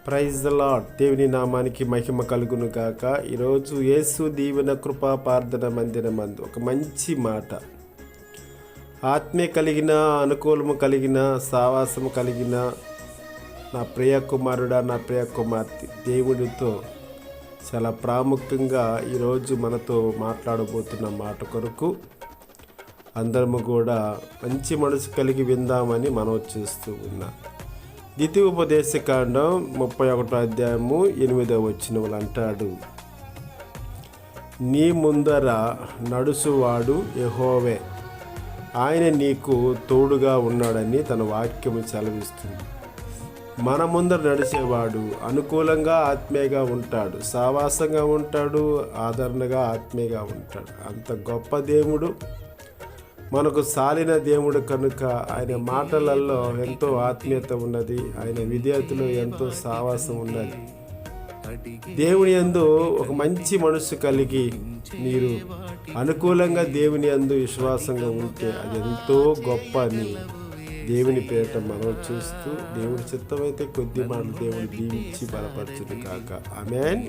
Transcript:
Praise the lord. దేవుని నామానికి మహిమ కలుగును గాక. ఈరోజు యేసు దీవెన కృపా ప్రార్థన మందిరమందు ఒక మంచి మాట, ఆత్మీయ కలిగిన, అనుకూలము కలిగిన, సావాసము కలిగిన నా ప్రియ కుమారుడా, నా ప్రియ కుమార్తె, దేవుడితో చాలా ప్రాముఖ్యంగా ఈరోజు మనతో మాట్లాడబోతున్న మాట కొరకు అందరము కూడా మంచి మనసు కలిగి విందామని మనం చేస్తూ ఉన్నాం. ద్వితీయోపదేశకాండం 31వ అధ్యాయము 8వ వచనములు అంటాడు, నీ ముందర నడుచువాడు యెహోవే, ఆయన నీకు తోడుగా ఉన్నాడని తన వాక్యము సెలవిస్తుంది. మన ముందర నడిచేవాడు అనుకూలంగా ఆత్మీయంగా ఉంటాడు, సావాసంగా ఉంటాడు, ఆదరణగా ఆత్మీయంగా ఉంటాడు. అంత గొప్ప దేవుడు, మనకు సాలిన దేవుడు కనుక ఆయన మాటలలో ఎంతో ఆత్మీయత ఉన్నది, ఆయన విధేయతలో ఎంతో సావాసం ఉన్నది. దేవుని యందు ఒక మంచి మనసు కలిగి మీరు అనుకూలంగా దేవుని యందు విశ్వాసంగా ఉంటే అది ఎంతో గొప్ప అని దేవుని పేరిట మనం చూస్తూ, దేవుడి చిత్తమైతే కొద్ది మాటలు దేవుడు దీవించి బలపరచును కాక. ఆమేన్.